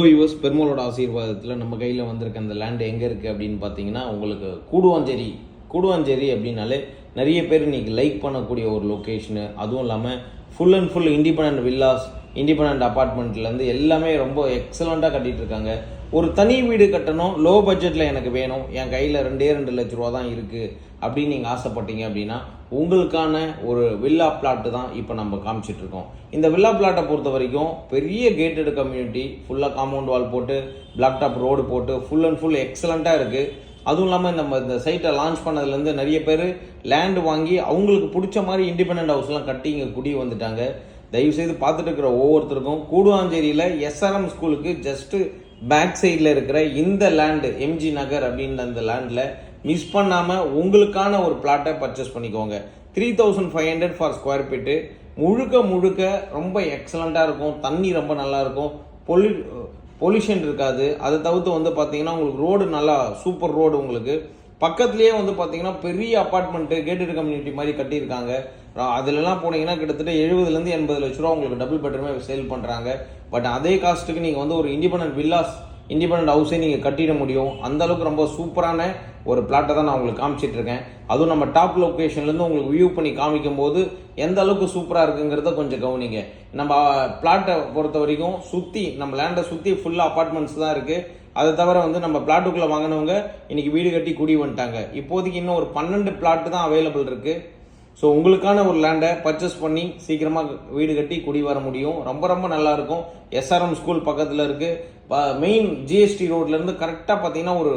Viewers, பெருமாளோட ஆசீர்வாதத்தில் நம்ம கையில் வந்திருக்க அந்த லேண்ட் எங்கே இருக்குது அப்படின்னு பார்த்தீங்கன்னா, உங்களுக்கு கூடுவாஞ்சேரி அப்படின்னாலே நிறைய பேர் இன்றைக்கி லைக் பண்ணக்கூடிய ஒரு லொக்கேஷனு. அதுவும் இல்லாமல் full and full independent villas, independent அப்பார்ட்மெண்ட்லேருந்து எல்லாமே ரொம்ப எக்ஸலண்ட்டாக கட்டிகிட்டு இருக்காங்க. ஒரு தனி வீடு கட்டணும், லோ பட்ஜெட்டில் எனக்கு வேணும், என் கையில் 2 லட்ச ரூபா தான் இருக்குது அப்படின்னு நீங்கள் ஆசைப்பட்டீங்க அப்படின்னா உங்களுக்கான ஒரு வில்லா பிளாட்டு தான் இப்போ நம்ம காமிச்சிட்ருக்கோம். இந்த வில்லா பிளாட்டை பொறுத்த வரைக்கும் பெரிய கேட்டட் கம்யூனிட்டி, ஃபுல்லாக காம்பவுண்ட் வால் போட்டு பிளாக் டாப் ரோடு போட்டு ஃபுல் அண்ட் ஃபுல் எக்ஸலண்ட்டாக இருக்குது. அதுவும் இல்லாமல் நம்ம இந்த சைட்டை லான்ச் பண்ணதுலேருந்து நிறைய பேர் லேண்டு வாங்கி அவங்களுக்கு பிடிச்ச மாதிரி இண்டிபெண்டன்ட் ஹவுஸ்லாம் கட்டி இங்கே குடி வந்துட்டாங்க. தயவுசெய்து பார்த்துட்டு இருக்கிற ஒவ்வொருத்தருக்கும் கூடுவாஞ்சேரியில் எஸ்ஆர்எம் ஸ்கூலுக்கு ஜஸ்ட்டு பேக் சைடில் இருக்கிற இந்த லேண்டு எம்ஜி நகர் அப்படின்ற அந்த லேண்டில் மிஸ் பண்ணாமல் உங்களுக்கான ஒரு பிளாட்டை பர்ச்சேஸ் பண்ணிக்கோங்க. 3500 ஃபார் ஸ்கொயர் ஃபீட்டு. முழுக்க ரொம்ப எக்ஸலண்ட்டாக இருக்கும். தண்ணி ரொம்ப நல்லா இருக்கும். பொல்யூஷன் இருக்காது. அதை தவிர்த்து வந்து பார்த்தீங்கன்னா உங்களுக்கு ரோடு நல்லா சூப்பர் ரோடு. உங்களுக்கு பக்கத்துலேயே வந்து பார்த்தீங்கன்னா பெரிய அப்பார்ட்மெண்ட்டு கேட்டட் கம்யூனிட்டி மாதிரி கட்டியிருக்காங்க. அதிலெல்லாம் போனீங்கன்னா கிட்டத்தட்ட 70 80 லட்ச ரூபா உங்களுக்கு டபுள் பெட்ரூமே சேல் பண்ணுறாங்க. பட் அதே காஸ்ட்டுக்கு நீங்கள் வந்து ஒரு இண்டிபெண்டன்ட் ஹவுஸே நீங்கள் கட்டிட முடியும். அந்தளவுக்கு ரொம்ப சூப்பரான ஒரு பிளாட்டை தான் நான் உங்களுக்கு காமிச்சிட்டு இருக்கேன். அதுவும் நம்ம டாப் லொக்கேஷன்லேருந்து உங்களுக்கு வியூ பண்ணி காமிக்கும் போது எந்த அளவுக்கு சூப்பராக இருக்குங்கிறத கொஞ்சம் கவனிங்க. நம்ம பிளாட்டை பொறுத்த வரைக்கும் சுற்றி நம்ம லேண்டை சுற்றி ஃபுல்லாக அப்பார்ட்மெண்ட்ஸ் தான் இருக்குது. அதை தவிர வந்து நம்ம பிளாட்டுக்குள்ளே வாங்கினவங்க இன்றைக்கி வீடு கட்டி குடி வந்துட்டாங்க. இப்போதைக்கு இன்னும் ஒரு 12 பிளாட்டு தான் அவைலபிள் இருக்குது. ஸோ உங்களுக்கான ஒரு லேண்டை பர்ச்சேஸ் பண்ணி சீக்கிரமாக வீடு கட்டி குடி வர முடியும். ரொம்ப நல்லாயிருக்கும். எஸ்ஆர்எம் ஸ்கூல் பக்கத்தில் இருக்குது. மெயின் ஜிஎஸ்டி ரோட்லேருந்து கரெக்டாக பார்த்தீங்கன்னா ஒரு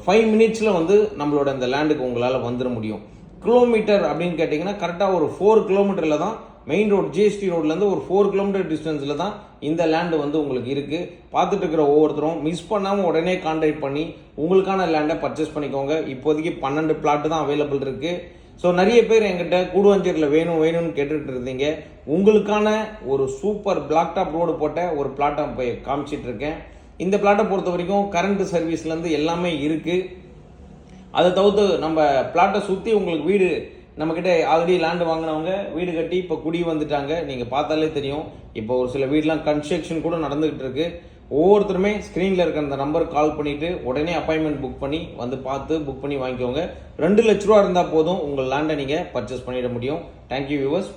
5 மினிட்ஸில் வந்து நம்மளோட இந்த லேண்டுக்கு உங்களால் வந்துட முடியும். கிலோமீட்டர் அப்படின்னு கேட்டிங்கன்னா கரெக்டாக ஒரு 4 கிலோமீட்டரில் தான் மெயின் ரோடு, ஜிஎஸ்டி ரோட்லேருந்து ஒரு 4 கிலோமீட்டர் டிஸ்டன்ஸில் தான் இந்த லேண்டு வந்து உங்களுக்கு இருக்குது. பார்த்துட்டு இருக்கிற ஒவ்வொருத்தரும் மிஸ் பண்ணாமல் உடனே கான்டாக்ட் பண்ணி உங்களுக்கான லேண்டை பர்ச்சேஸ் பண்ணிக்கோங்க. இப்போதைக்கு 12 பிளாட்டு தான் அவைலபிள் இருக்குது. ஸோ நிறைய பேர் என்கிட்ட கூடுவாஞ்சேரியில் வேணும்னு கேட்டுட்டு இருந்தீங்க. உங்களுக்கான ஒரு சூப்பர் பிளாக் டாப் ரோடு போட்ட ஒரு பிளாட்டை போய் காமிச்சிட்டு இருக்கேன். இந்த பிளாட்டை பொறுத்த வரைக்கும் கரண்ட் சர்வீஸ்லேருந்து எல்லாமே இருக்குது. அதை தவிர்த்து நம்ம பிளாட்டை சுற்றி உங்களுக்கு வீடு நம்மக்கிட்ட ஆல்ரெடி லேண்டு வாங்கினவங்க வீடு கட்டி இப்போ குடி வந்துட்டாங்க. நீங்கள் பார்த்தாலே தெரியும். இப்போ ஒரு சில வீடெலாம் கன்ஸ்ட்ரக்ஷன் கூட நடந்துகிட்டு இருக்கு. ஒவ்வொருத்தருமே ஸ்க்ரீனில் இருக்கிற அந்த நம்பருக்கு கால் பண்ணிவிட்டு உடனே அப்பாயின்மெண்ட் புக் பண்ணி வந்து பார்த்து புக் பண்ணி வாங்கிக்கோங்க. 2 லட்ச ரூபா இருந்தால் போதும் உங்கள் லேண்டை நீங்கள் பர்ச்சேஸ் பண்ணிட முடியும். Thank you viewers.